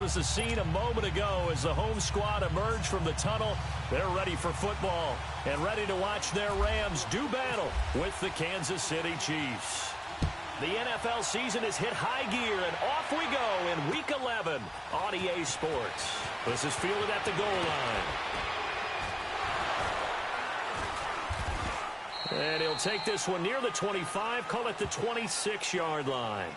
us a scene a moment ago as the home squad emerged from the tunnel. They're ready for football and ready to watch their Rams do battle with the Kansas City Chiefs. The NFL season has hit high gear, and off we go in Week 11 on EA Sports. This is fielded at the goal line. And he'll take this one near the 25, call it the 26-yard line.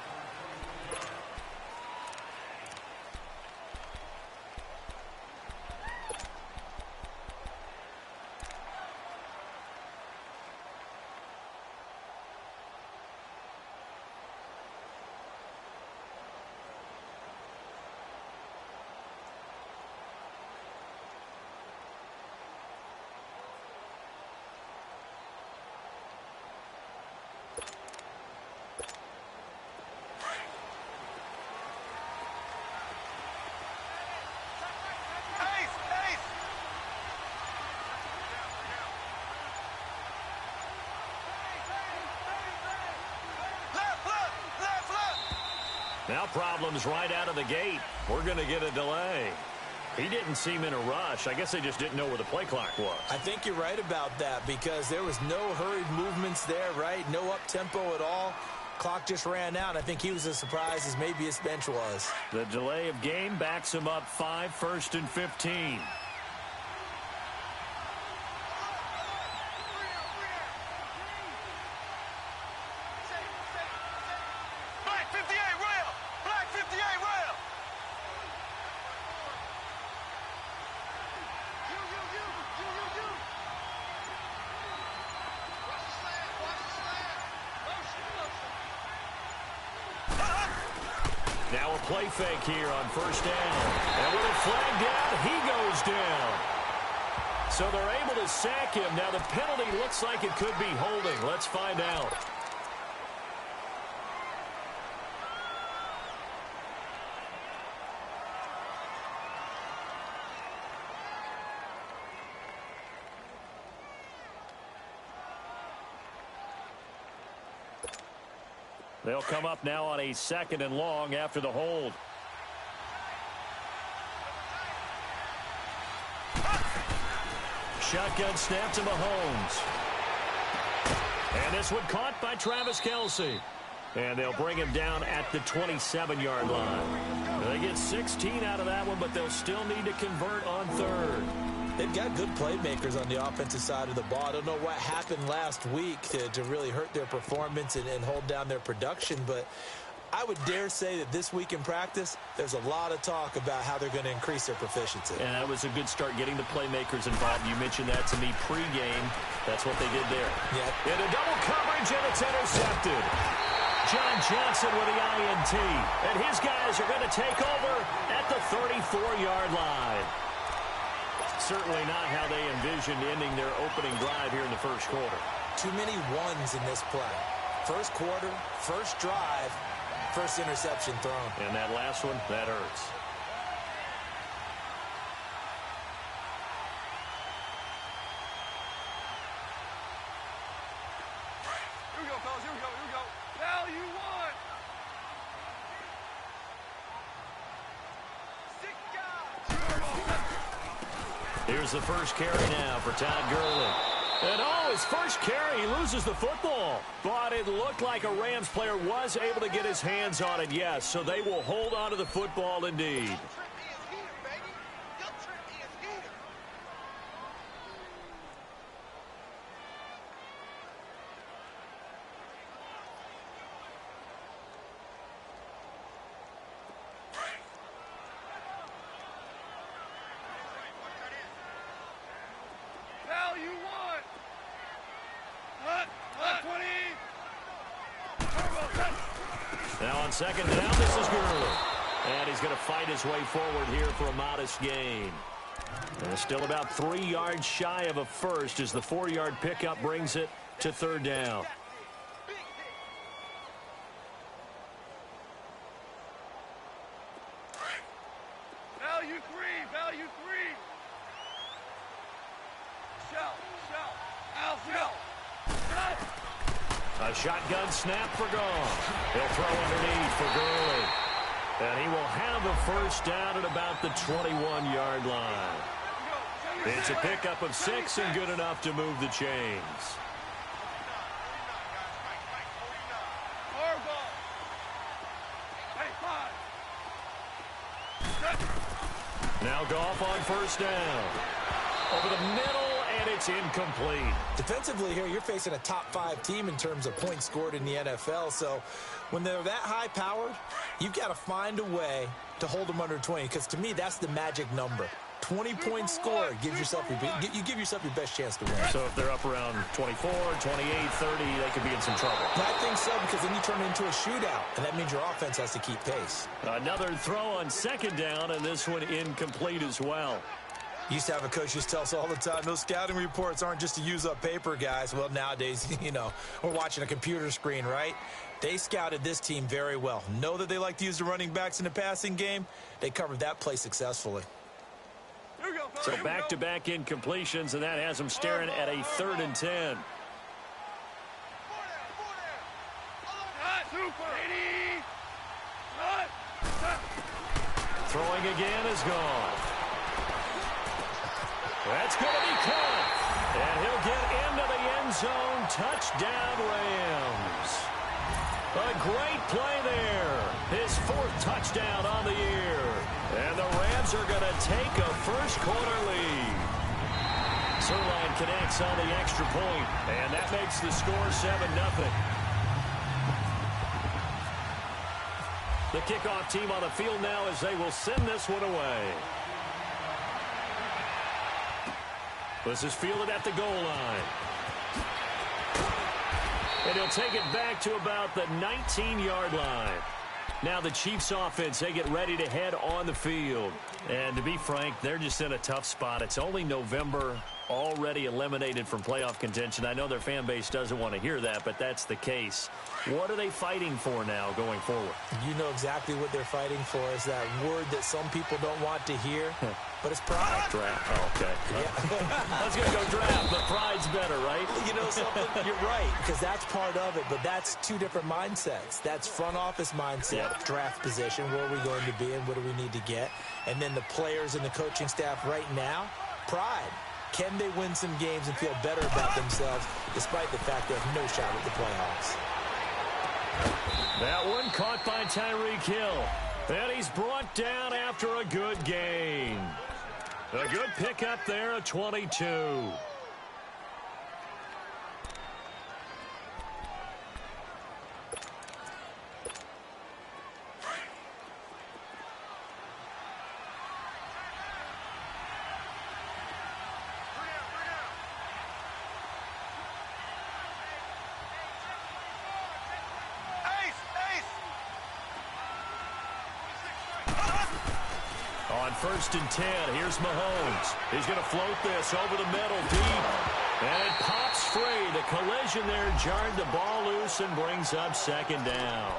Now problems right out of the gate. We're going to get a delay. He didn't seem in a rush. I guess they just didn't know where the play clock was. I think you're right about that because there was no hurried movements there, right? No up-tempo at all. Clock just ran out. I think he was as surprised as maybe his bench was. The delay of game backs him up 5, 1st and 15. Now a play fake here on first down. And with it flagged down, he goes down. So they're able to sack him. Now the penalty looks like it could be holding. Let's find out. They'll come up now on a 2nd and long after the hold. Shotgun snap to Mahomes. And this one caught by Travis Kelce. And they'll bring him down at the 27-yard line. They get 16 out of that one, but they'll still need to convert on 3rd. They've got good playmakers on the offensive side of the ball. I don't know what happened last week to really hurt their performance and hold down their production, but I would dare say that this week in practice, there's a lot of talk about how they're going to increase their proficiency. And that was a good start getting the playmakers involved. You mentioned that to me pregame. That's what they did there. Yep. In a double coverage, and it's intercepted. John Johnson with the INT. And his guys are going to take over at the 34-yard line. Certainly not how they envisioned ending their opening drive here in the first quarter. Too many ones in this play. First quarter, first drive, first interception thrown. And that last one, that hurts. Here we go, fellas. Here we go. Here we go. Value one. 6 guys. Here's the first carry now for Todd Gurley. And his first carry, he loses the football. But it looked like a Rams player was able to get his hands on it, yes. So they will hold on to the football indeed. Now on 2nd down, this is Gurley. And he's going to fight his way forward here for a modest gain. And still about 3 yards shy of a first as the 4-yard pickup brings it to 3rd down. Value 3. Value 3. Shell. Alfred. A shotgun snap for Goff. He'll throw underneath for Gurley. And he will have a first down at about the 21-yard line. It's a pickup of 6 and good enough to move the chains. Now Goff on first down. Over the middle, and it's incomplete. Defensively here, you're facing a top-5 team in terms of points scored in the NFL. So when they're that high-powered, you've got to find a way to hold them under 20. Because to me, that's the magic number. 20 points scored gives yourself you give yourself your best chance to win. So if they're up around 24, 28, 30, they could be in some trouble. I think so, because then you turn it into a shootout, and that means your offense has to keep pace. Another throw on second down, and this one incomplete as well. Used to have a coach just tell us all the time, those scouting reports aren't just to use up paper, guys. Well, nowadays, we're watching a computer screen, right? They scouted this team very well. Know that they like to use the running backs in the passing game. They covered that play successfully. So back-to-back incompletions, and that has them staring at a 3rd and 10. Throwing again is gone. That's going to be caught. And he'll get into the end zone. Touchdown, Rams. A great play there. His 4th touchdown on the year. And the Rams are going to take a first-quarter lead. Zerline connects on the extra point, and that makes the score 7-0. The kickoff team on the field now as they will send this one away. This is fielded at the goal line. And he'll take it back to about the 19-yard line. Now the Chiefs offense, they get ready to head on the field. And to be frank, they're just in a tough spot. It's only November, already eliminated from playoff contention. I know their fan base doesn't want to hear that, but that's the case. What are they fighting for now going forward? You know exactly what they're fighting for. Is that word that some people don't want to hear, but it's pride. Draft. Oh, okay. Yeah. I was going to go draft, but pride's better, right? You know something? You're right, because that's part of it, but that's 2 different mindsets. That's front office mindset, draft position, where are we going to be and what do we need to get? And then the players and the coaching staff right now, pride. Can they win some games and feel better about themselves despite the fact they have no shot at the playoffs? That one caught by Tyreek Hill. And he's brought down after a good gain. A good pickup there at 22. On 1st and 10, here's Mahomes. He's going to float this over the middle deep. And it pops free. The collision there jarred the ball loose and brings up 2nd down.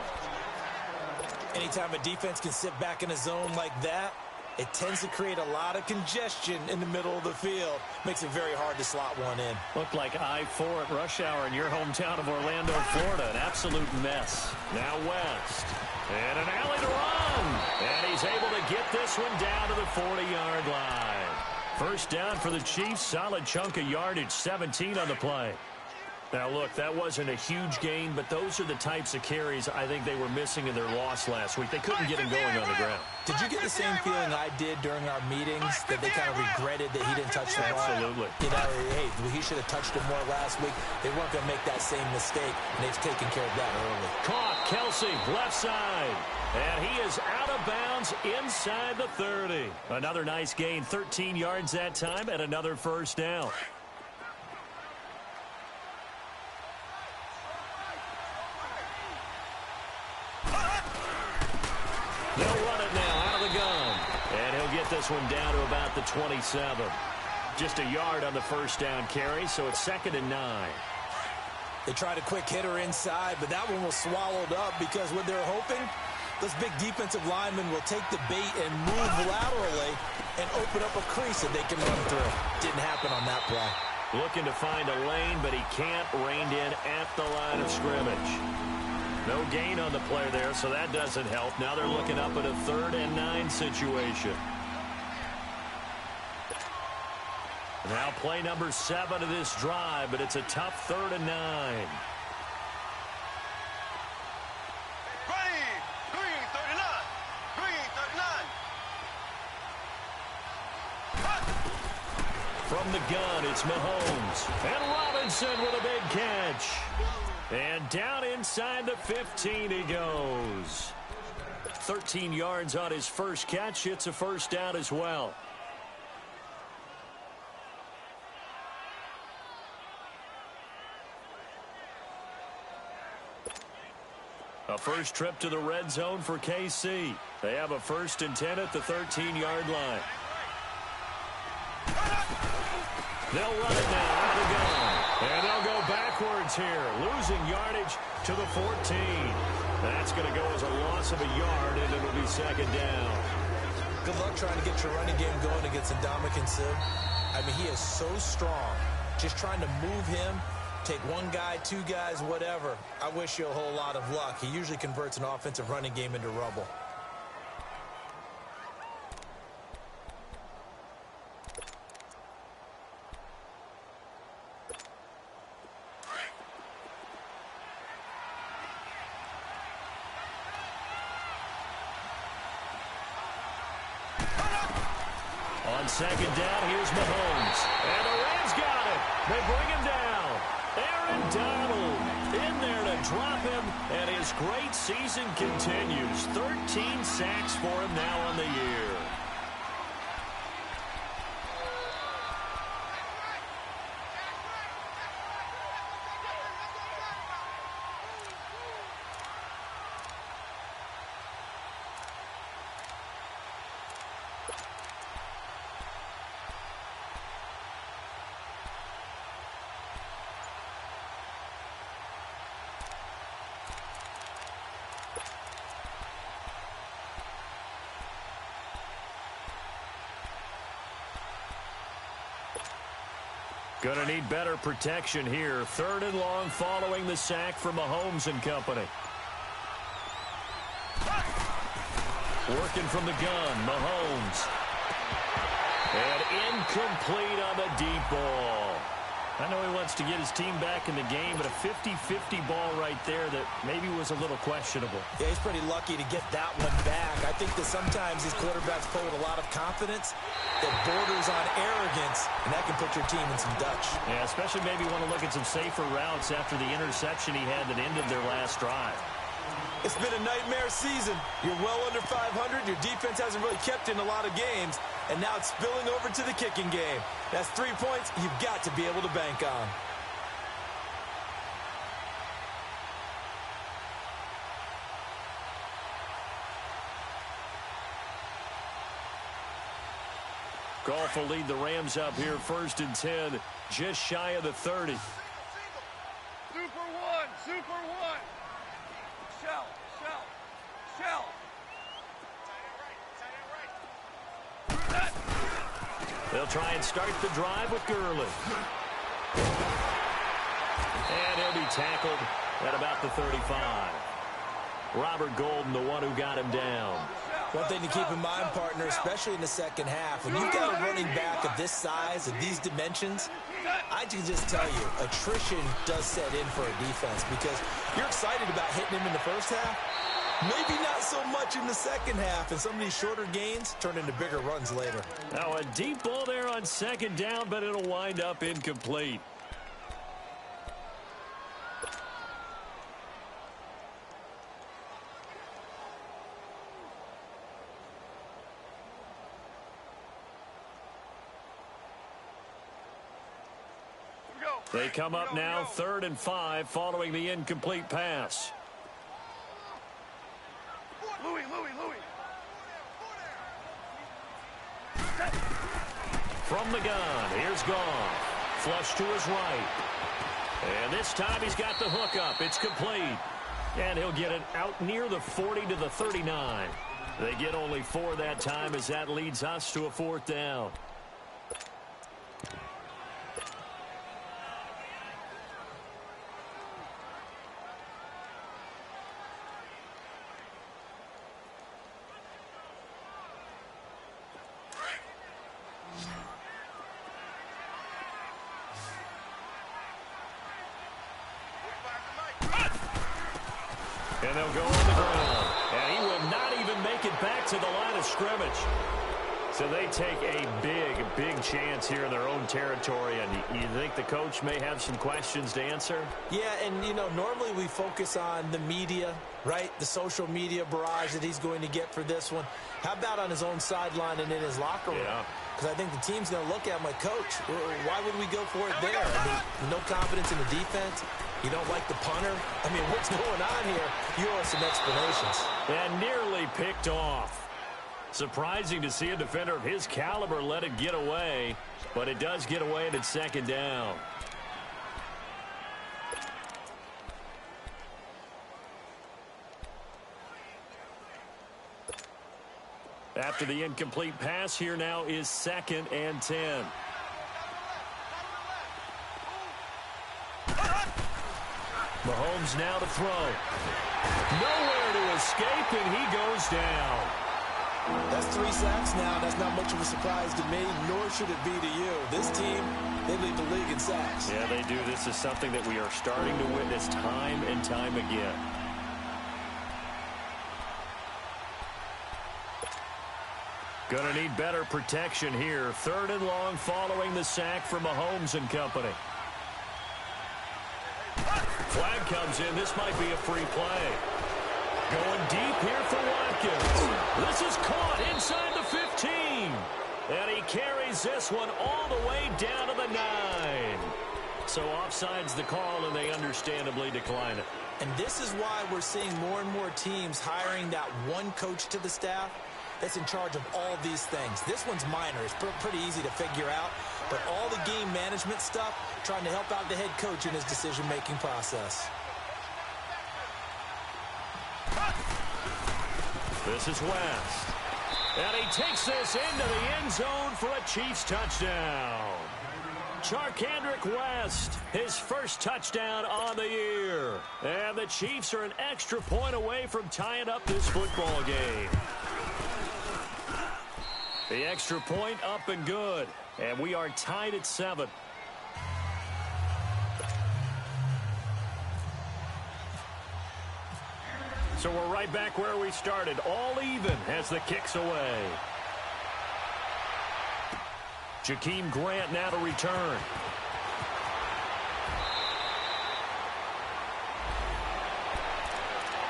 Anytime a defense can sit back in a zone like that, it tends to create a lot of congestion in the middle of the field. Makes it very hard to slot one in. Looked like I-4 at rush hour in your hometown of Orlando, Florida. An absolute mess. Now West. And an alley to run. And he's able to get this one down to the 40-yard line. First down for the Chiefs. Solid chunk of yardage. 17 on the play. Now, look, that wasn't a huge gain, but those are the types of carries I think they were missing in their loss last week. They couldn't get him going on the ground. Did you get the same feeling I did during our meetings, that they kind of regretted that he didn't touch the ball? Absolutely. You know, hey, he should have touched it more last week. They weren't going to make that same mistake, and they've taken care of that early. Caught, Kelsey, left side. And he is out of bounds inside the 30. Another nice gain, 13 yards that time, and another first down. They'll run it now out of the gun. And he'll get this one down to about the 27. Just a yard on the first down carry, so it's 2nd and 9. They tried a quick hitter inside, but that one was swallowed up because what they're hoping, those big defensive linemen will take the bait and move laterally and open up a crease that they can run through. Didn't happen on that play. Looking to find a lane, but he can't. Reined in at the line of scrimmage. No gain on the play there, so that doesn't help. Now they're looking up at a 3rd and 9 situation. Now play number 7 of this drive, but it's a tough 3rd and 9. Ready. Green 39. Green 39. From the gun, it's Mahomes. And Robinson with a big catch. And down inside the 15 he goes. 13 yards on his first catch. It's a first down as well. A first trip to the red zone for KC. They have a 1st and 10 at the 13-yard line. They'll run it now out of the gun. And they'll go backwards here, losing yardage to the 14. That's going to go as a loss of a yard, and it'll be 2nd down. Good luck trying to get your running game going against Ndamukong Suh. I mean, he is so strong. Just trying to move him, take one guy, 2 guys, whatever. I wish you a whole lot of luck. He usually converts an offensive running game into rubble. On 2nd down, here's Mahomes. And the Rams got it. They bring him down. Aaron Donald in there to drop him, and his great season continues. 13 sacks for him now on the year. Going to need better protection here. 3rd and long following the sack from Mahomes and company. Working from the gun, Mahomes. And incomplete on the deep ball. I know he wants to get his team back in the game, but a 50-50 ball right there that maybe was a little questionable. Yeah, he's pretty lucky to get that one back. I think that sometimes these quarterbacks play with a lot of confidence that borders on arrogance, and that can put your team in some Dutch. Yeah, especially maybe want to look at some safer routes after the interception he had that ended their last drive. It's been a nightmare season. You're well under 500. Your defense hasn't really kept in a lot of games, and now it's spilling over to the kicking game. That's 3 points you've got to be able to bank on. Goff will lead the Rams up here 1st and 10, just shy of the 30. Super one. Super one. Shell. Shell. Shell. They'll try and start the drive with Gurley. And he'll be tackled at about the 35. Robert Golden, the one who got him down. One thing to keep in mind, partner, especially in the second half, when you've got a running back of this size, of these dimensions, I can just tell you, attrition does set in for a defense because you're excited about hitting him in the first half. Maybe not so much in the second half, and some of these shorter gains turn into bigger runs later. Now a deep ball there on 2nd down, but it'll wind up incomplete. They come up now 3rd and 5 following the incomplete pass. Louis. From the gun, here's Goff. Flush to his right. And this time he's got the hook up. It's complete. And he'll get it out near the 40 to the 39. They get only 4 that time as that leads us to a 4th down. And they'll go on the ground. And he will not even make it back to the line of scrimmage. So they take a big chance here in their own territory. And you think the coach may have some questions to answer? Yeah, and, you know, normally we focus on the media, right? The social media barrage that he's going to get for this one. How about on his own sideline and in his locker room? Yeah. Because I think the team's going to look at him like, Coach, why would we go for it there? I mean, no confidence in the defense. You don't like the punter? I mean, what's going on here? You owe us some explanations. And nearly picked off. Surprising to see a defender of his caliber let it get away, but it does get away and it's second down. After the incomplete pass, here now is 2nd and 10. Mahomes now to throw. Nowhere to escape, and he goes down. That's 3 sacks now. That's not much of a surprise to me, nor should it be to you. This team, they lead the league in sacks. Yeah, they do. This is something that we are starting to witness time and time again. Going to need better protection here. 3rd and long following the sack from Mahomes and company. Flag comes in. This might be a free play. Going deep here for Watkins. This is caught inside the 15. And he carries this one all the way down to the 9. So offside's the call, and they understandably decline it. And this is why we're seeing more and more teams hiring that one coach to the staff that's in charge of all these things. This one's minor. It's pretty easy to figure out. But all the game management stuff, trying to help out the head coach in his decision-making process. This is West. And he takes this into the end zone for a Chiefs touchdown. Charkandrick West, his first touchdown on the year. And the Chiefs are an extra point away from tying up this football game. The extra point up and good. And we are tied at 7. So we're right back where we started, all even as the kick's away. Jakeem Grant now to return.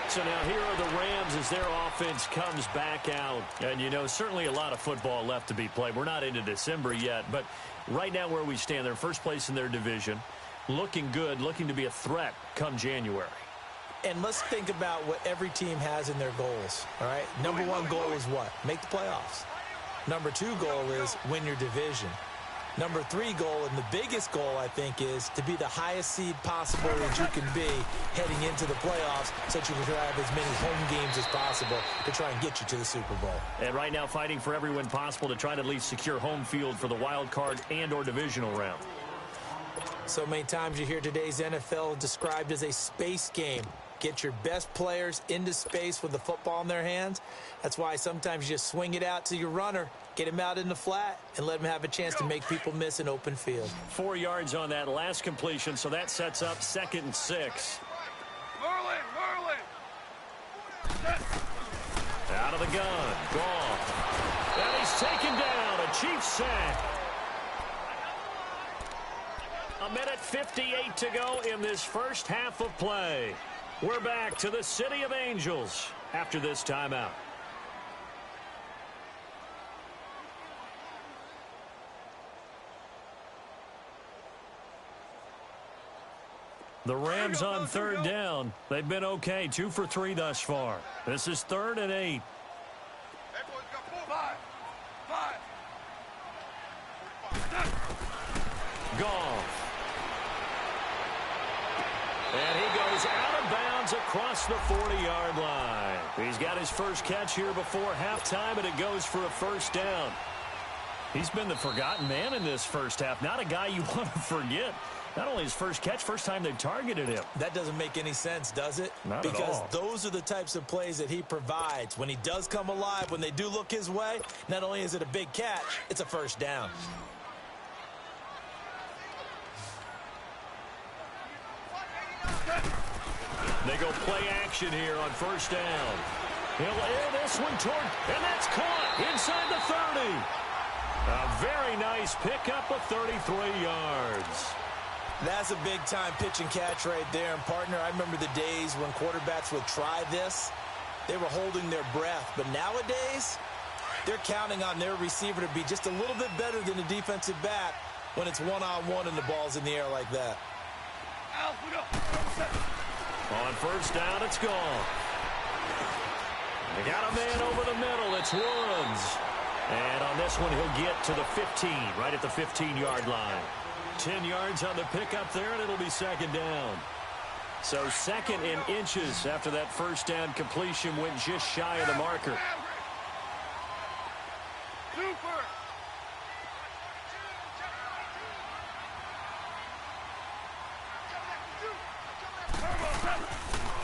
So now here are the Rams as their offense comes back out. And, you know, certainly a lot of football left to be played. We're not into December yet, but right now where we stand, they're first place in their division. Looking good, looking to be a threat come January. And let's think about what every team has in their goals, all right? Number 1 goal is what? Make the playoffs. Number 2 goal is win your division. Number 3 goal, and the biggest goal, I think, is to be the highest seed possible that you can be heading into the playoffs so that you can have as many home games as possible to try and get you to the Super Bowl. And right now fighting for every win possible to try to at least secure home field for the wild card and or divisional round. So many times you hear today's NFL described as a space game. Get your best players into space with the football in their hands. That's why sometimes you just swing it out to your runner, get him out in the flat, and let him have a chance to make people miss an open field. 4 yards on that last completion, so that sets up 2nd and 6. Merlin! Out of the gun, Goff. And he's taken down, a Chiefs sack. 1:58 to go in this first half of play. We're back to the City of Angels after this timeout. The Rams on 3rd down. They've been okay, 2 for 3 thus far. This is 3rd and 8. Goff. And he goes out of bounds across the 40-yard line. He's got his first catch here before halftime, and it goes for a first down. He's been the forgotten man in this first half. Not a guy you want to forget. Not only his first catch, first time they targeted him. That doesn't make any sense, does it? Not at all. Because those are the types of plays that he provides. When he does come alive, when they do look his way, not only is it a big catch, it's a first down. They go play action here on first down. He'll air this one toward, and that's caught inside the 30. A very nice pickup of 33 yards. That's a big-time pitch and catch right there. And, partner, I remember the days when quarterbacks would try this. They were holding their breath. But nowadays, they're counting on their receiver to be just a little bit better than the defensive back when it's one-on-one and the ball's in the air like that. On first down, it's gone. They got a man over the middle. It's Woods. And on this one, he'll get to the 15, right at the 15-yard line. 10 yards on the pickup there, and it'll be second down. So second in inches after that first down completion went just shy of the marker. Super!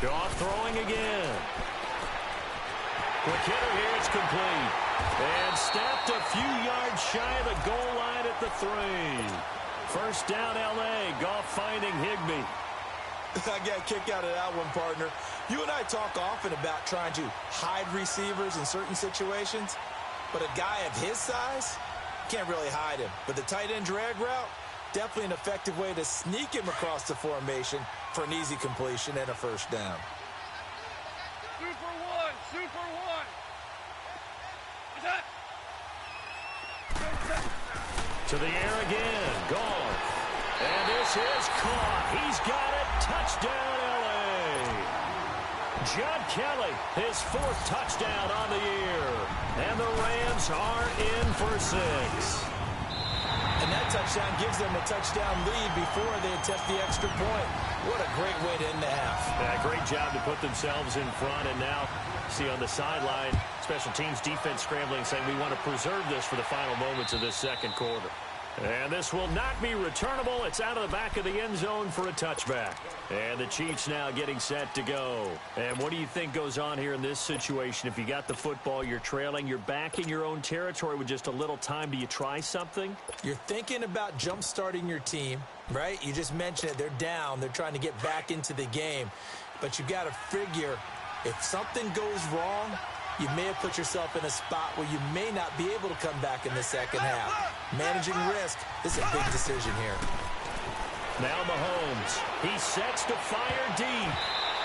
Goff throwing again. Quick hitter here, it's complete. And snapped a few yards shy of the goal line at the 3. First down, L.A. Goff finding Higbee. I got a kick out of that one, partner. You and I talk often about trying to hide receivers in certain situations, but a guy of his size can't really hide him. But the tight end drag route, definitely an effective way to sneak him across the formation for an easy completion and a first down. Super one! Super one! Attack! To the air again. Gone. And this is caught. He's got it. Touchdown, L.A. John Kelly, his 4th touchdown on the year. And the Rams are in for 6. And that touchdown gives them a touchdown lead before they attempt the extra point. What a great way to end the half. Yeah, great job to put themselves in front. And now, see on the sideline, special teams defense scrambling, saying we want to preserve this for the final moments of this second quarter. And this will not be returnable. It's out of the back of the end zone for a touchback. And the Chiefs now getting set to go. And what do you think goes on here in this situation? If you got the football, you're trailing, you're back in your own territory with just a little time. Do you try something? You're thinking about jump-starting your team, right? You just mentioned it. They're down. They're trying to get back into the game. But you've got to figure if something goes wrong, you may have put yourself in a spot where you may not be able to come back in the second half. Managing risk is a big decision here. Now Mahomes. He sets to fire deep.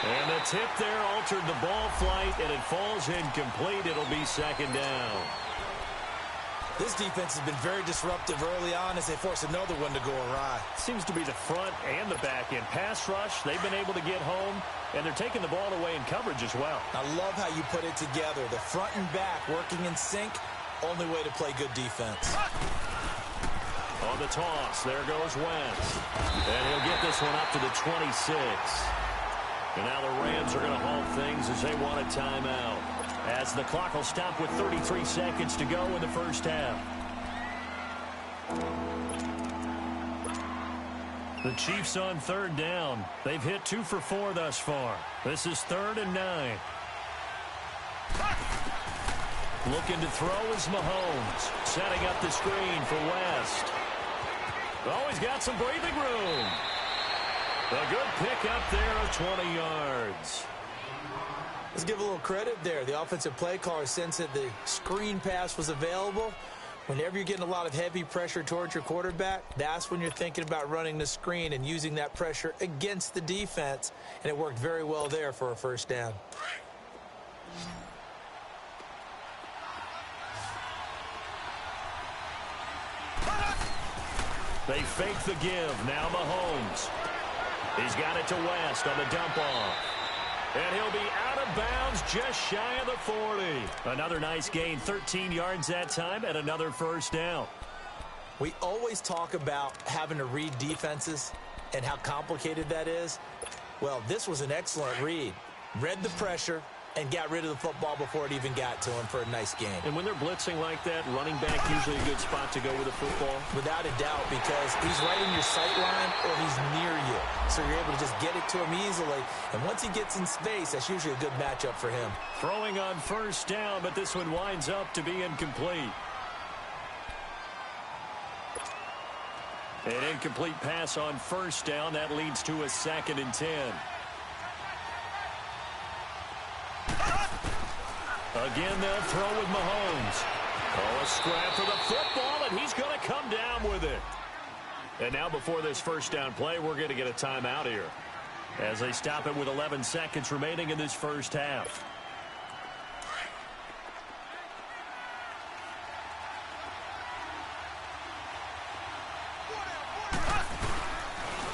And the tip there altered the ball flight, and it falls incomplete. It'll be second down. This defense has been very disruptive early on as they force another one to go awry. Seems to be the front and the back end. Pass rush, they've been able to get home, and they're taking the ball away in coverage as well. I love how you put it together. The front and back working in sync, only way to play good defense. On the toss, there goes Wentz. And he'll get this one up to the 26. And now the Rams are going to halt things as they want a timeout, as the clock will stop with 33 seconds to go in the first half. The Chiefs on third down. They've hit 2 for 4 thus far. This is 3rd and 9. Looking to throw is Mahomes. Setting up the screen for West. Oh, he's got some breathing room. A good pick up there of 20 yards. Let's give a little credit there. The offensive play caller sensed that the screen pass was available. Whenever you're getting a lot of heavy pressure towards your quarterback, that's when you're thinking about running the screen and using that pressure against the defense. And it worked very well there for a first down. They fake the give. Now Mahomes. He's got it to West on the dump off. And he'll be out of bounds just shy of the 40. Another nice gain, 13 yards that time, and another first down. We always talk about having to read defenses and how complicated that is. Well, this was an excellent read. Read the pressure and got rid of the football before it even got to him for a nice game. And when they're blitzing like that, running back usually a good spot to go with the football? Without a doubt, because he's right in your sight line or he's near you. So you're able to just get it to him easily. And once he gets in space, that's usually a good matchup for him. Throwing on first down, but this one winds up to be incomplete. An incomplete pass on first down. That leads to a 2nd and 10. Again, they'll throw with Mahomes. Oh, a scrap for the football, and he's going to come down with it. And now before this first down play, we're going to get a timeout here as they stop it with 11 seconds remaining in this first half.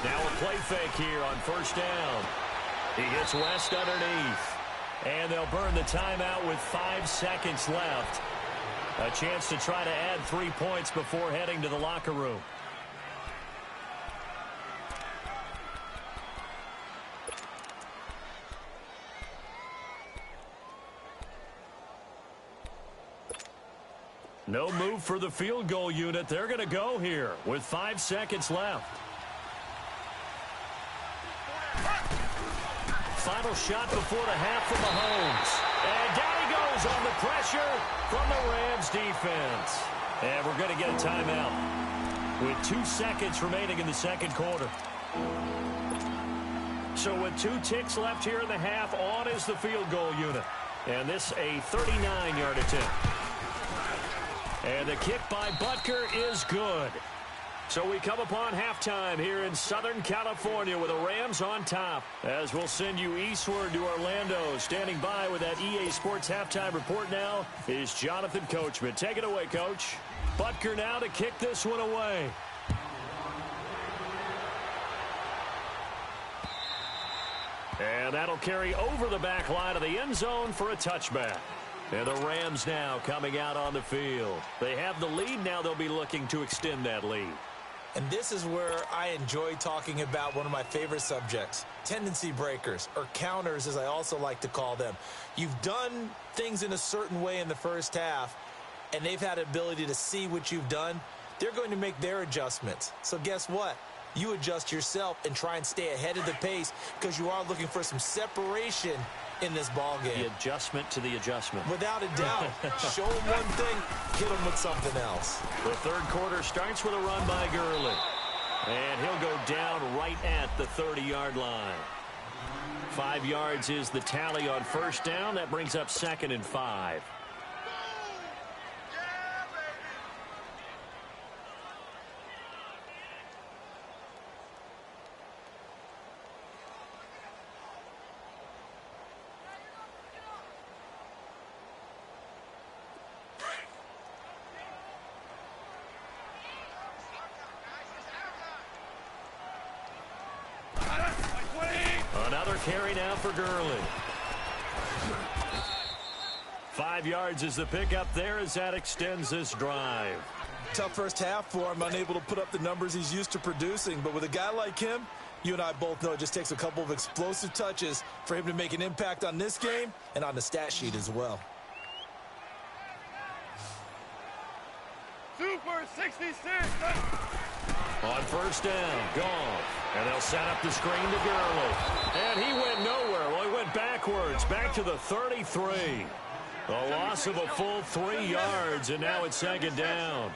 Now a play fake here on first down. He gets West underneath. And they'll burn the timeout with 5 seconds left. A chance to try to add 3 points before heading to the locker room. No move for the field goal unit. They're going to go here with 5 seconds left. Final shot before the half from Mahomes. And down he goes on the pressure from the Rams defense. And we're going to get a timeout with 2 seconds remaining in the second quarter. So with 2 ticks left here in the half, on is the field goal unit. And this a 39-yard attempt. And the kick by Butker is good. So we come upon halftime here in Southern California with the Rams on top. As we'll send you eastward to Orlando. Standing by with that EA Sports halftime report now is Jonathan Coachman. Take it away, Coach. Butker now to kick this one away. And that'll carry over the back line of the end zone for a touchback. And the Rams now coming out on the field. They have the lead. Now they'll be looking to extend that lead. And this is where I enjoy talking about one of my favorite subjects, tendency breakers, or counters as I also like to call them. You've done things in a certain way in the first half, and they've had the ability to see what you've done. They're going to make their adjustments. So guess what? You adjust yourself and try and stay ahead of the pace because you are looking for some separation in this ball game. The adjustment to the adjustment. Without a doubt. Show them one thing, hit them with something else. The third quarter starts with a run by Gurley. And he'll go down right at the 30-yard line. 5 yards is the tally on first down. That brings up 2nd and 5. Another carry now for Gurley. 5 yards is the pickup there as that extends this drive. Tough first half for him, unable to put up the numbers he's used to producing. But with a guy like him, you and I both know it just takes a couple of explosive touches for him to make an impact on this game and on the stat sheet as well. Super 66. On first down, Goff. And they'll set up the screen to Gurley. And he went nowhere. Well, he went backwards, back to the 33. A loss of a full 3 yards, and now it's 2nd down.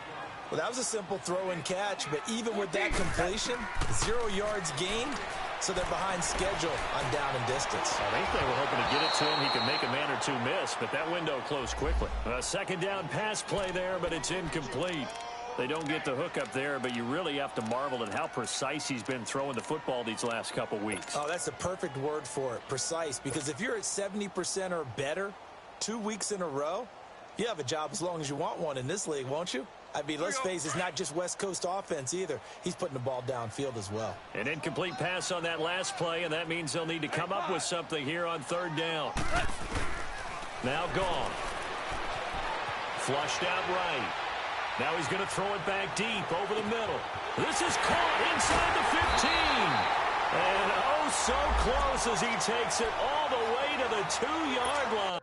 Well, that was a simple throw and catch, but even with that completion, 0 yards gained, so they're behind schedule on down and distance. I think they were hoping to get it to him. He could make a man or two miss, but that window closed quickly. A 2nd down pass play there, but it's incomplete. They don't get the hook up there, but you really have to marvel at how precise he's been throwing the football these last couple weeks. Oh, that's the perfect word for it, precise, because if you're at 70% or better 2 weeks in a row, you have a job as long as you want one in this league, won't you? I mean, let's face it, it's not just West Coast offense either. He's putting the ball downfield as well. An incomplete pass on that last play, and that means they'll need to come up with something here on 3rd down. Now Goff. Flushed out right. Now he's going to throw it back deep over the middle. This is caught inside the 15. And oh, so close as he takes it all the way to the 2-yard line.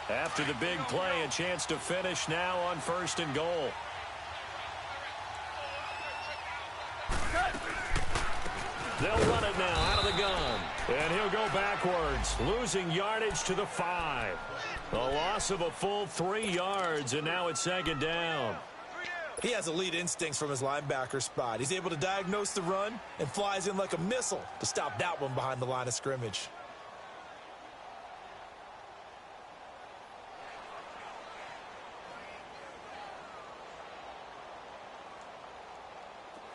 After the big play, a chance to finish now on 1st and goal. They'll run it now out of the gun. And he'll go backwards, losing yardage to the 5. A loss of a full 3 yards, and now it's 2nd down. He has elite instincts from his linebacker spot. He's able to diagnose the run and flies in like a missile to stop that one behind the line of scrimmage.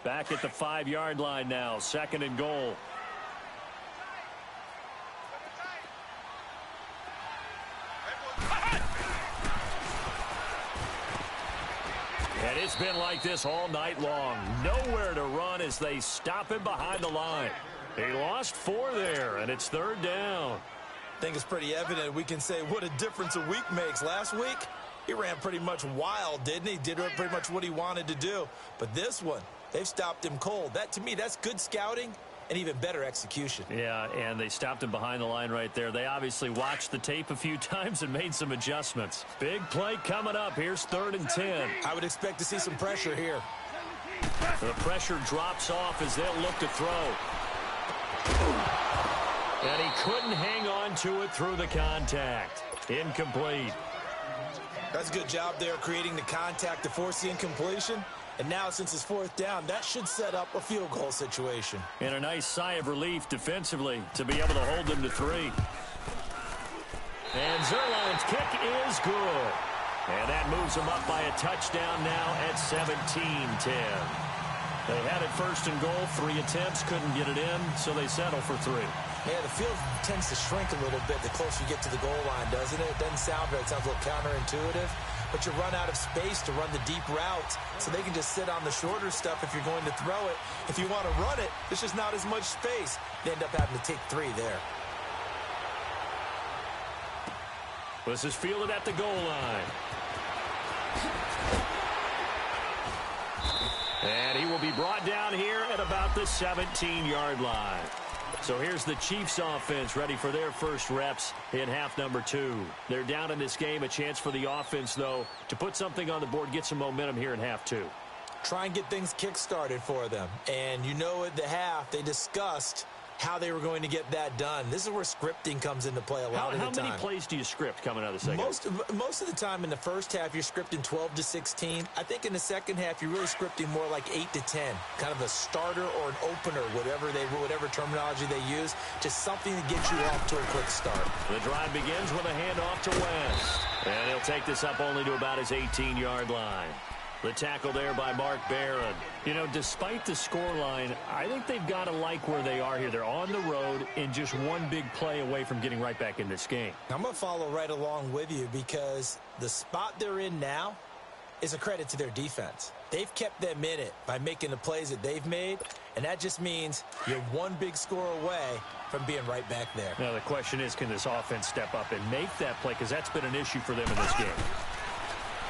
Back at the 5-yard line now, 2nd and goal. And it's been like this all night long. Nowhere to run as they stop him behind the line. He lost 4 there, and it's 3rd down. I think it's pretty evident we can say what a difference a week makes. Last week, he ran pretty much wild, didn't he? Did pretty much what he wanted to do. But this one, they've stopped him cold. That, to me, that's good scouting and even better execution. Yeah, and they stopped him behind the line right there. They obviously watched the tape a few times and made some adjustments. Big play coming up. Here's 3rd and 10. I would expect to see some pressure here. The pressure drops off as they'll look to throw. And he couldn't hang on to it through the contact. Incomplete. That's a good job there creating the contact to force the incompletion. And now, since it's 4th down, that should set up a field goal situation. And a nice sigh of relief defensively to be able to hold them to 3. And Zerline's kick is good. And that moves them up by a touchdown now at 17-10. They had it 1st and goal, 3 attempts, couldn't get it in, so they settle for 3. Yeah, the field tends to shrink a little bit the closer you get to the goal line, doesn't it? It doesn't sound right. It sounds a little counterintuitive. But you run out of space to run the deep routes, so they can just sit on the shorter stuff if you're going to throw it. If you want to run it, there's just not as much space. They end up having to take 3 there. This is fielded at the goal line. And he will be brought down here at about the 17-yard line. So here's the Chiefs offense ready for their first reps in half number 2. They're down in this game. A chance for the offense, though, to put something on the board, get some momentum here in half 2. Try and get things kick-started for them. And you know at the half, they discussed how they were going to get that done. This is where scripting comes into play a lot of the time. How many plays do you script coming out of the second? Most of the time in the first half, you're scripting 12 to 16. I think in the second half, you're really scripting more like 8 to 10. Kind of a starter or an opener, whatever terminology they use. Just something to get you off to a quick start. The drive begins with a handoff to West. And he'll take this up only to about his 18-yard line. The tackle there by Mark Barron. You know, despite the scoreline, I think they've got to like where they are here. They're on the road and just one big play away from getting right back in this game. I'm going to follow right along with you because the spot they're in now is a credit to their defense. They've kept them in it by making the plays that they've made, and that just means you're one big score away from being right back there. Now, the question is, can this offense step up and make that play? Because that's been an issue for them in this game.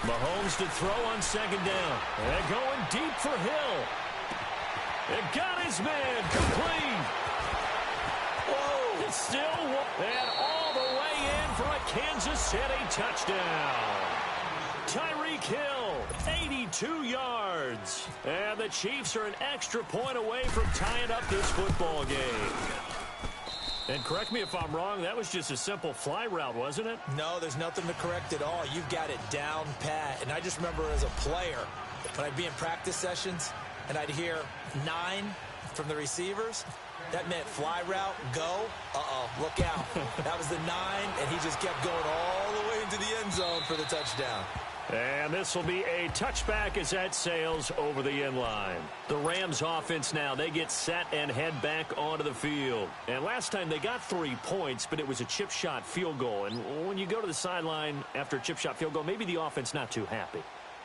Mahomes to throw on 2nd down. And going deep for Hill. It got his man complete. Whoa. It's still and all the way in for a Kansas City touchdown. Tyreek Hill, 82 yards. And the Chiefs are an extra point away from tying up this football game. And correct me if I'm wrong, that was just a simple fly route, wasn't it? No, there's nothing to correct at all. You've got it down pat. And I just remember as a player, when I'd be in practice sessions and I'd hear 9 from the receivers, that meant fly route, go, look out. That was the 9, and he just kept going all the way into the end zone for the touchdown. And this will be a touchback as that sails over the end line. The Rams offense now, they get set and head back onto the field. And last time they got 3 points, but it was a chip shot field goal. And when you go to the sideline after a chip shot field goal, maybe the offense not too happy.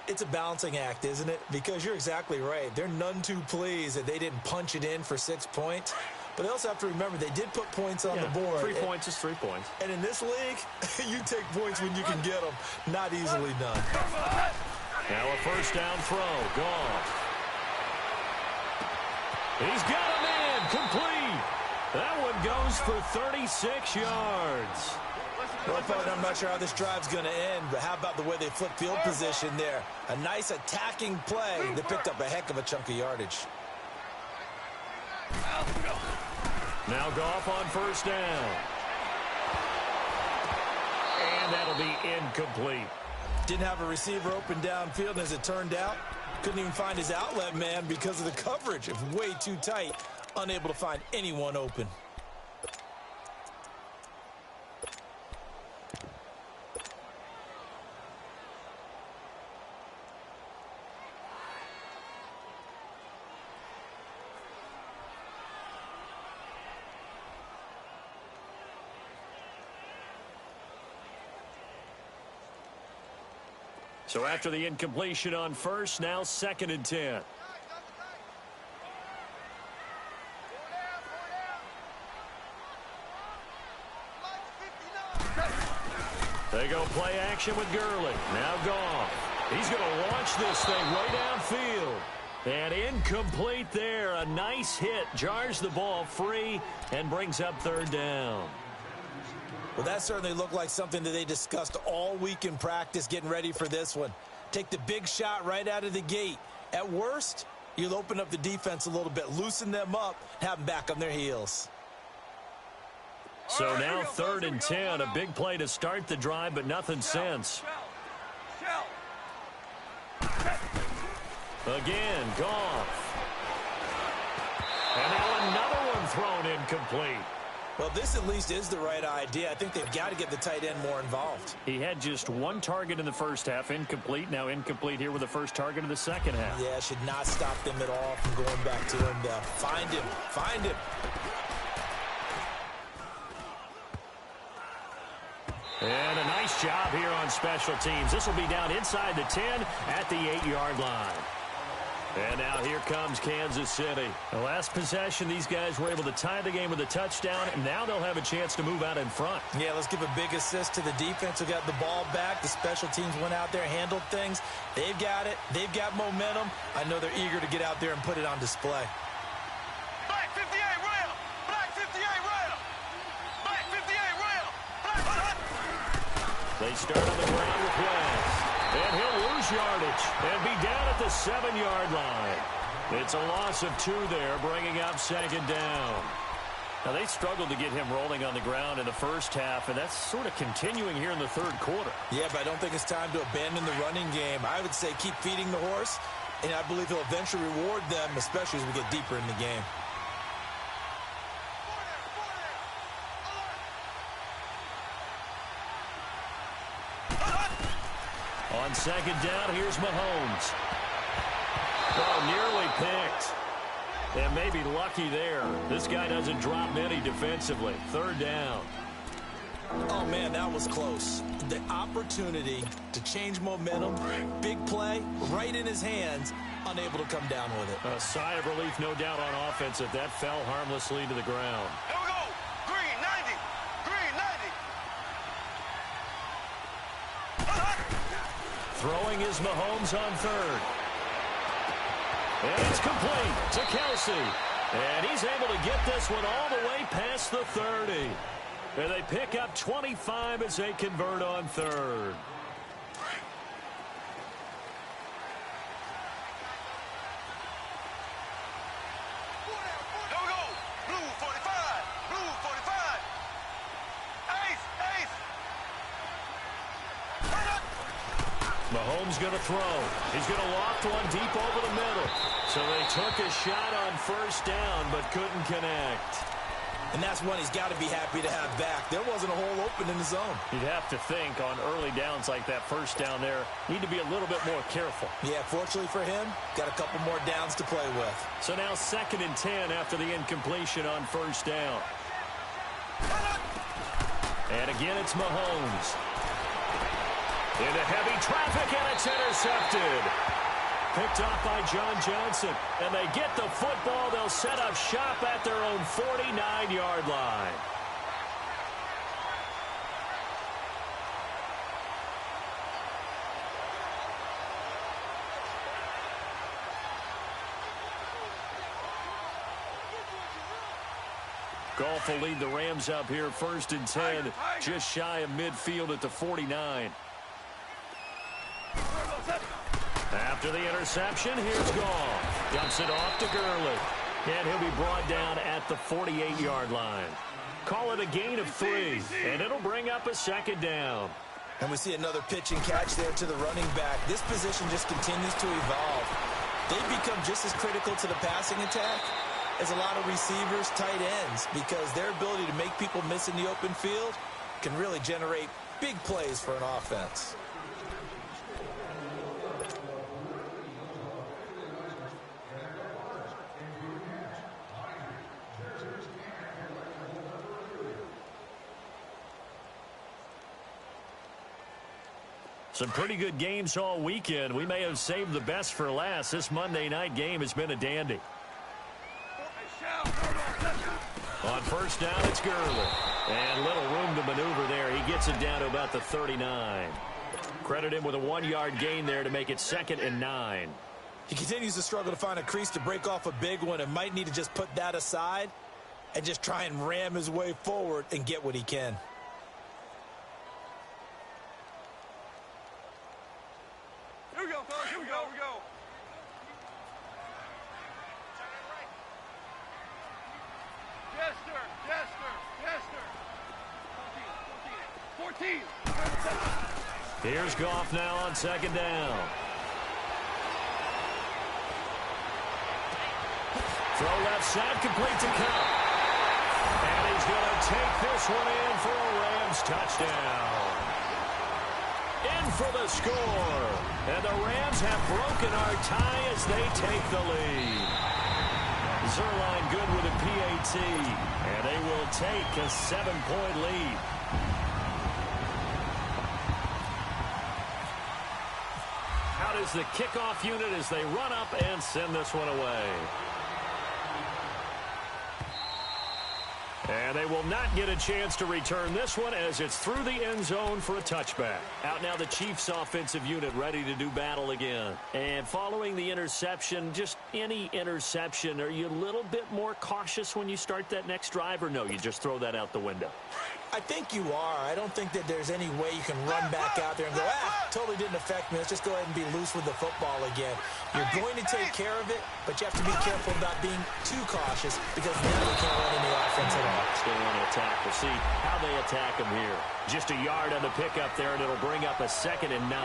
It's a balancing act, isn't it? Because you're exactly right. They're none too pleased that they didn't punch it in for 6 points. But they also have to remember they did put points on the board. 3 points is 3 points. And in this league, you take points when you can get them. Not easily done. Now a first down throw. Gone. He's got a man complete. That one goes for 36 yards. Well, partner, I'm not sure how this drive's going to end, but how about the way they flip field position there? A nice attacking play that picked up a heck of a chunk of yardage. Now Goff on first down. And that'll be incomplete. Didn't have a receiver open downfield, and as it turned out, couldn't even find his outlet man because of the coverage. It was way too tight, unable to find anyone open. So after the incompletion on first, now 2nd and 10. They go play action with Gurley. Now Goff. He's going to launch this thing right downfield. And incomplete there. A nice hit. Jars the ball free and brings up 3rd down. Well, that certainly looked like something that they discussed all week in practice getting ready for this one. Take the big shot right out of the gate. At worst, you'll open up the defense a little bit, loosen them up, have them back on their heels. So now 3rd and 10, a big play to start the drive, but nothing since. Again, Goff. And now another one thrown incomplete. Well, this at least is the right idea. I think they've got to get the tight end more involved. He had just 1 target in the first half, incomplete. Now incomplete here with the first target of the second half. Yeah, should not stop them at all from going back to him. Find him. Find him. And a nice job here on special teams. This will be down inside the 10 at the 8-yard line. And now here comes Kansas City. The last possession, these guys were able to tie the game with a touchdown, and now they'll have a chance to move out in front. Yeah, let's give a big assist to the defense who got the ball back. The special teams went out there, handled things. They've got it. They've got momentum. I know they're eager to get out there and put it on display. Black 58 rail. Black 58 rail. Black 58 rail. Black. They start on the ground with West. And he'll lose yardage and be down at the 7-yard line. It's a loss of 2 there, bringing up 2nd down. Now, they struggled to get him rolling on the ground in the first half, and that's sort of continuing here in the 3rd quarter. Yeah, but I don't think it's time to abandon the running game. I would say keep feeding the horse, and I believe he'll eventually reward them, especially as we get deeper in the game. On 2nd down, here's Mahomes. Oh, nearly picked. And maybe lucky there. This guy doesn't drop many defensively. 3rd down. Oh, man, that was close. The opportunity to change momentum, big play, right in his hands, unable to come down with it. A sigh of relief, no doubt, on offense if that fell harmlessly to the ground. Here we go. Green 90. Green 90. Throwing is Mahomes on 3rd. And it's complete to Kelsey. And he's able to get this one all the way past the 30. And they pick up 25 as they convert on 3rd. Here we go. Blue 45. Blue 45. Ace. Ace. Mahomes going to throw. He's going to loft one deep over the middle. So they took a shot on 1st down, but couldn't connect. And that's one he's got to be happy to have back. There wasn't a hole open in the zone. You'd have to think on early downs like that 1st down there, need to be a little bit more careful. Yeah, fortunately for him, got a couple more downs to play with. So now 2nd and 10 after the incompletion on 1st down. And again, it's Mahomes. Into heavy traffic, and it's intercepted. Picked off by John Johnson. And they get the football. They'll set up shop at their own 49-yard line. Goff will lead the Rams up here 1st and 10, just shy of midfield at the 49. After the interception, here's Goff. Dumps it off to Gurley. And he'll be brought down at the 48-yard line. Call it a gain of 3, and it'll bring up a 2nd down. And we see another pitch and catch there to the running back. This position just continues to evolve. They've become just as critical to the passing attack as a lot of receivers, tight ends, because their ability to make people miss in the open field can really generate big plays for an offense. Some pretty good games all weekend. We may have saved the best for last. This Monday night game has been a dandy. On 1st down, it's Gurley. And little room to maneuver there. He gets it down to about the 39. Credit him with a 1-yard gain there to make it 2nd and 9. He continues to struggle to find a crease to break off a big one and might need to just put that aside and just try and ram his way forward and get what he can. Here we go, fellas. Here we go. Here we go. Jester. 14. Here's Goff now on 2nd down. Throw left side, complete to Cup. And he's going to take this one in for a Rams touchdown. In for the score. And the Rams have broken our tie as they take the lead. Zerline good with a PAT. And they will take a 7-point lead. Out is the kickoff unit as they run up and send this one away. And they will not get a chance to return this one as it's through the end zone for a touchback. Out now the Chiefs offensive unit ready to do battle again. And following the interception, just any interception, are you a little bit more cautious when you start that next drive, or no, you just throw that out the window? I think you are. I don't think that there's any way you can run back out there and go, totally didn't affect me. Let's just go ahead and be loose with the football again. You're going to take care of it, but you have to be careful about being too cautious because now you can't run any offense at all. They want to attack. We'll see how they attack them here. Just a yard on the pickup there, and it'll bring up a 2nd and 9.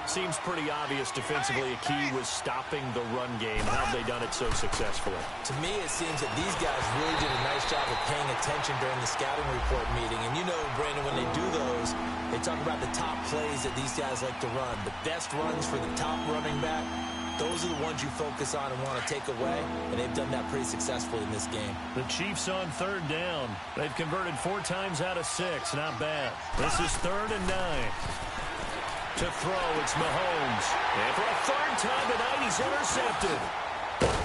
Seems pretty obvious defensively a key was stopping the run game. How have they done it so successfully? To me, it seems that these guys really did a nice job of paying attention during the scouting report meeting. And you know, Brandon, when they do those, they talk about the top plays that these guys like to run. The best runs for the top running back, those are the ones you focus on and want to take away. And they've done that pretty successfully in this game. The Chiefs on 3rd down. They've converted 4 times out of 6. Not bad. This is 3rd and 9. To throw, it's Mahomes. And for a 3rd time tonight, he's intercepted.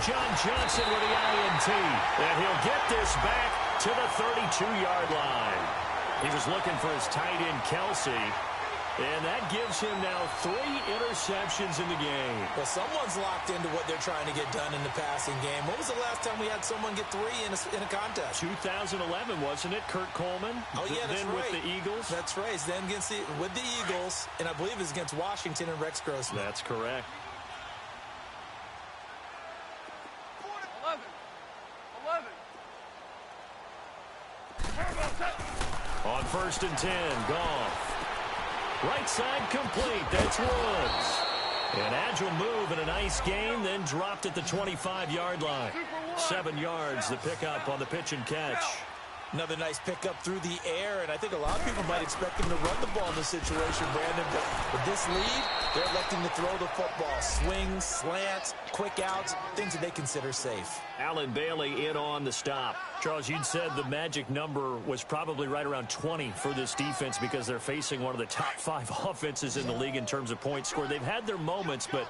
John Johnson with the INT. And he'll get this back to the 32-yard line. He was looking for his tight end, Kelsey. And that gives him now 3 interceptions in the game. Well, someone's locked into what they're trying to get done in the passing game. When was the last time we had someone get 3 in a contest? 2011, wasn't it? Kurt Coleman. Oh, yeah, that's then right. with the Eagles. That's right. Then with the Eagles, and I believe it's against Washington and Rex Grossman. That's correct. 11. On 1st and 10, Goff. Right side complete. That's Woods. An agile move and a nice gain, then dropped at the 25-yard line. 7 yards, the pickup on the pitch and catch. Another nice pickup through the air, and I think a lot of people might expect him to run the ball in this situation, Brandon. But with this lead, they're electing to throw the football. Swings, slants, quick outs, things that they consider safe. Allen Bailey in on the stop. Charles, you'd said the magic number was probably right around 20 for this defense because they're facing one of the top 5 offenses in the league in terms of points scored. They've had their moments, but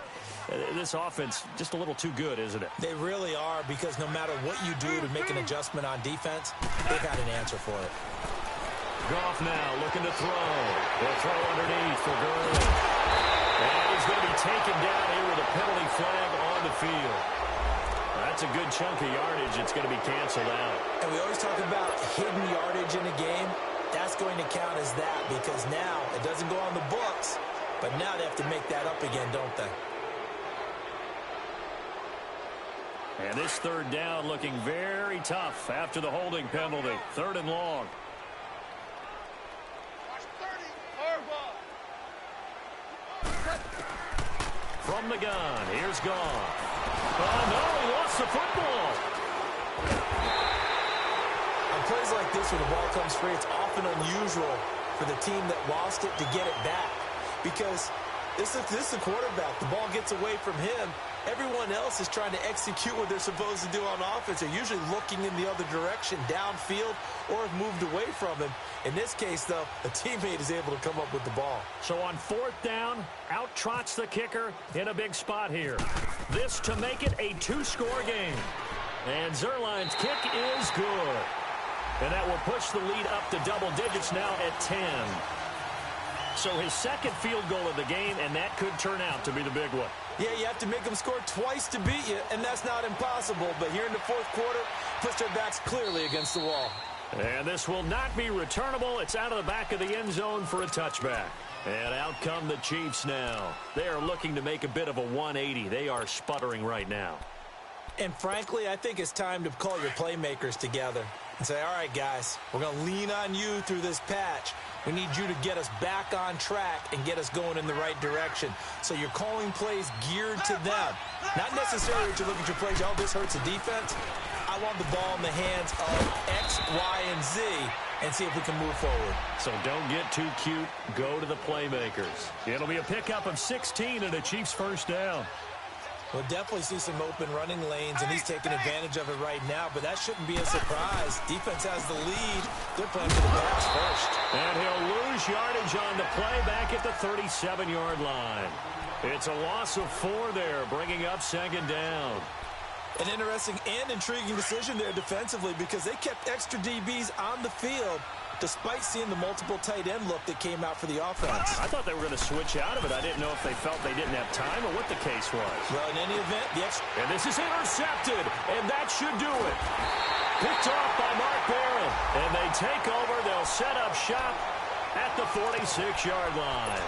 this offense just a little too good, isn't it? They really are, because no matter what you do to make an adjustment on defense, they've got an answer for it. Goff now looking to throw. They'll throw underneath for Gurley. And he's going to be taken down here with a penalty flag on the field. that's a good chunk of yardage. It's going to be canceled out. And we always talk about hidden yardage in a game. That's going to count as that because now it doesn't go on the books, but now they have to make that up again, don't they? And this third down looking very tough after the holding penalty. 3rd and long. From the gun, here's Gone. Oh, no, he lost the football. On plays like this where the ball comes free, it's often unusual for the team that lost it to get it back because this is the quarterback. The ball gets away from him. Everyone else is trying to execute what they're supposed to do on offense. They're usually looking in the other direction, downfield, or have moved away from him. In this case, though, a teammate is able to come up with the ball. So on 4th down, out trots the kicker in a big spot here. This to make it a 2-score game. And Zuerlein's kick is good. And that will push the lead up to double digits now at 10. So his second field goal of the game, and that could turn out to be the big one. Yeah, you have to make them score twice to beat you, and that's not impossible. But here in the 4th quarter, push their backs clearly against the wall. And this will not be returnable. It's out of the back of the end zone for a touchback. And out come the Chiefs now. They are looking to make a bit of a 180. They are sputtering right now. And frankly, I think it's time to call your playmakers together and say, all right, guys, we're going to lean on you through this patch. We need you to get us back on track and get us going in the right direction. So you're calling plays geared to them. Not necessarily to look at your plays, oh, this hurts the defense. I want the ball in the hands of X, Y, and Z and see if we can move forward. So don't get too cute. Go to the playmakers. It'll be a pickup of 16 and a Chiefs first down. We'll definitely see some open running lanes, and he's taking advantage of it right now, but that shouldn't be a surprise. Defense has the lead. They're playing for the pass first. And he'll lose yardage on the play back at the 37-yard line. It's a loss of 4 there, bringing up 2nd down. An interesting and intriguing decision there defensively because they kept extra DBs on the field despite seeing the multiple tight end look that came out for the offense. I thought they were going to switch out of it. I didn't know if they felt they didn't have time or what the case was. Well, in any event, and this is intercepted, and that should do it. Picked off by Mark Barron, and they take over. They'll set up shop at the 46-yard line.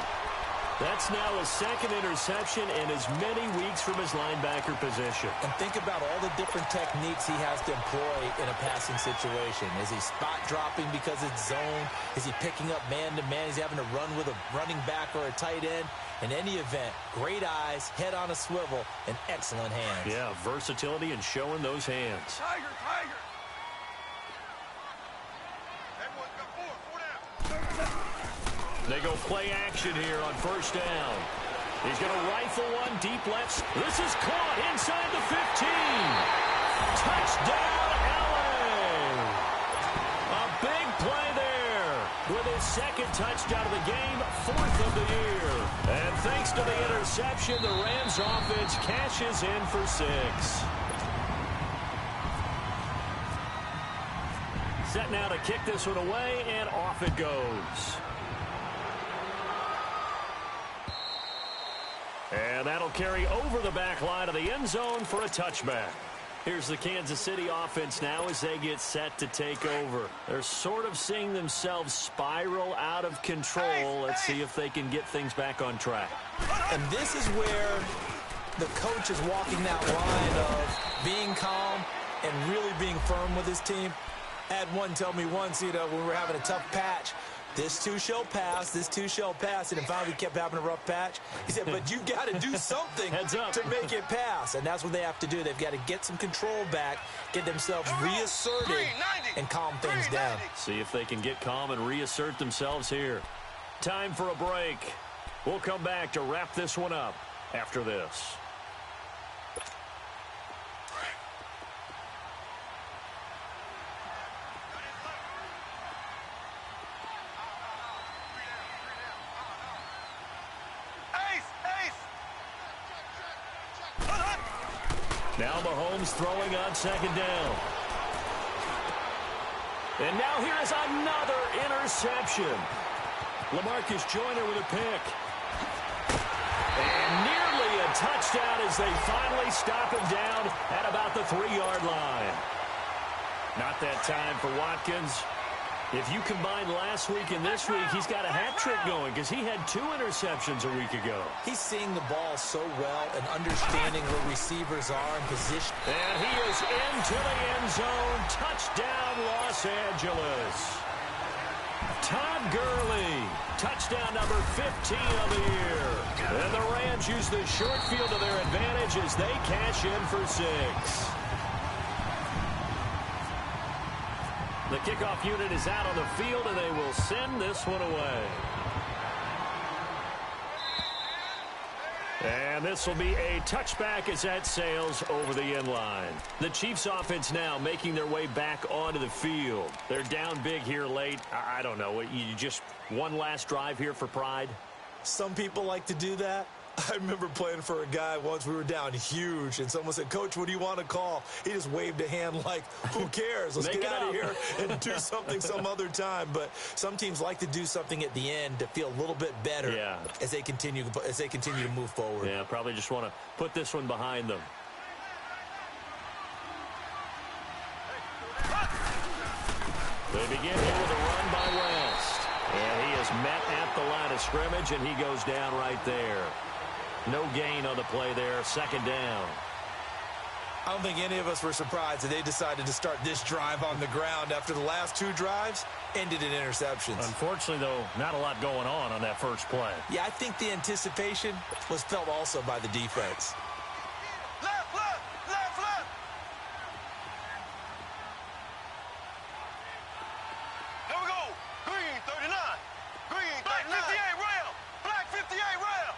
That's now his 2nd interception in as many weeks from his linebacker position. And think about all the different techniques he has to employ in a passing situation. Is he spot dropping because it's zone? Is he picking up man-to-man? Is he having to run with a running back or a tight end? In any event, great eyes, head on a swivel, and excellent hands. Yeah, versatility and showing those hands. Tiger, Tiger. Everyone's got 4 down. They go play action here on 1st down. He's going to rifle one deep left. This is caught inside the 15. Touchdown, LA. A big play there with his 2nd touchdown of the game, 4th of the year. And thanks to the interception, the Rams offense cashes in for 6. Set now to kick this one away, and off it goes. And that'll carry over the back line of the end zone for a touchback. Here's the Kansas City offense now as they get set to take over. They're sort of seeing themselves spiral out of control. Let's see if they can get things back on track. And this is where the coach is walking that line of being calm and really being firm with his team. I had one tell me once, when we were having a tough patch, this too shall pass, this too shall pass. And finally we kept having a rough patch. He said, but you got to do something to make it pass. And that's what they have to do. They've got to get some control back, get themselves reasserted, and calm things down. See if they can get calm and reassert themselves here. Time for a break. We'll come back to wrap this one up after this. Now Mahomes throwing on 2nd down. And now here is another interception. LaMarcus Joyner with a pick. And nearly a touchdown as they finally stop him down at about the 3-yard line. Not that time for Watkins. If you combine last week and this week, he's got a hat trick going because he had 2 interceptions a week ago. He's seeing the ball so well and understanding where receivers are in position. And he is into the end zone. Touchdown, Los Angeles. Todd Gurley, touchdown number 15 of the year. And the Rams use the short field to their advantage as they cash in for 6. The kickoff unit is out on the field, and they will send this one away. And this will be a touchback as that sails over the end line. The Chiefs offense now making their way back onto the field. They're down big here late. I don't know. You just one last drive here for pride? Some people like to do that. I remember playing for a guy once. We were down huge, and someone said, "Coach, what do you want to call?" He just waved a hand like, who cares? Let's get out of here and do something some other time. But some teams like to do something at the end to feel a little bit better as they continue to move forward. Yeah, probably just want to put this one behind them. They begin here with a run by West. And he is met at the line of scrimmage, and he goes down right there. No gain on the play there, 2nd down. I don't think any of us were surprised that they decided to start this drive on the ground after the last 2 drives ended in interceptions. Unfortunately, though, not a lot going on that first play. Yeah, I think the anticipation was felt also by the defense. Left, left, left, left. Here we go. Green 39. Green 39. Black 58 rail. Black 58 rail.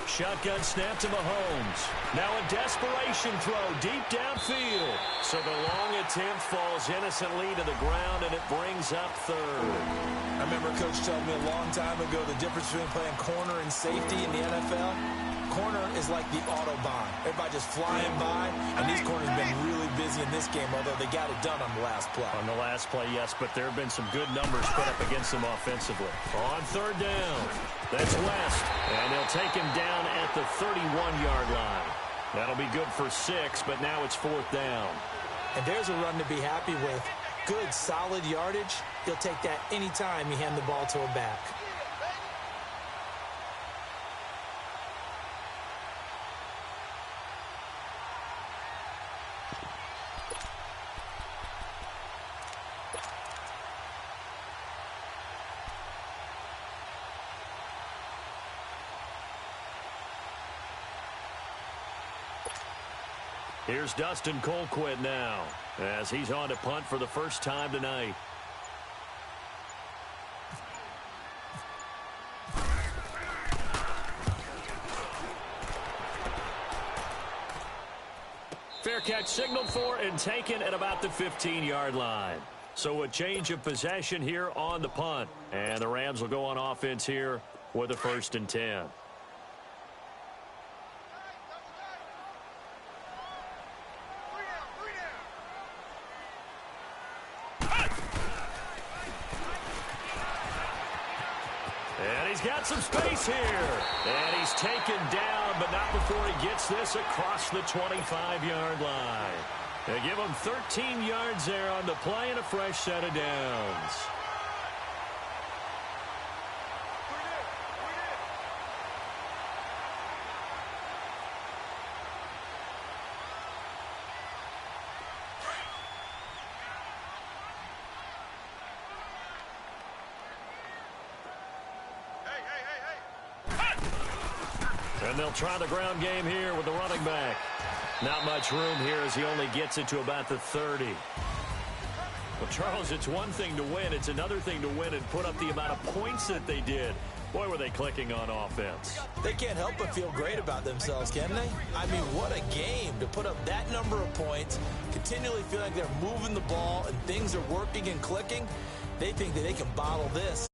Shotgun snap to Mahomes. Now a desperation throw deep downfield. So the long attempt falls innocently to the ground, and it brings up 3rd. I remember Coach telling me a long time ago the difference between playing corner and safety in the NFL. Corner is like the Autobahn. Everybody just flying by, and these corners have been really busy in this game, although they got it done on the last play. On the last play, yes, but there have been some good numbers put up against them offensively. On 3rd down, that's West, and they'll take him down at the 31-yard line. That'll be good for 6, but now it's 4th down. And there's a run to be happy with. Good, solid yardage. He'll take that anytime you hand the ball to a back. Here's Dustin Colquitt now as he's on to punt for the first time tonight. Fair catch signaled for and taken at about the 15-yard line. So a change of possession here on the punt. And the Rams will go on offense here with a 1st and 10. He's got some space here. And he's taken down, but not before he gets this across the 25-yard line. They give him 13 yards there on the play and a fresh set of downs. And they'll try the ground game here with the running back. Not much room here as he only gets it to about the 30. Well, Charles, it's one thing to win. It's another thing to win and put up the amount of points that they did. Boy, were they clicking on offense. They can't help but feel great about themselves, can they? I mean, what a game to put up that number of points, continually feel like they're moving the ball and things are working and clicking. They think that they can bottle this.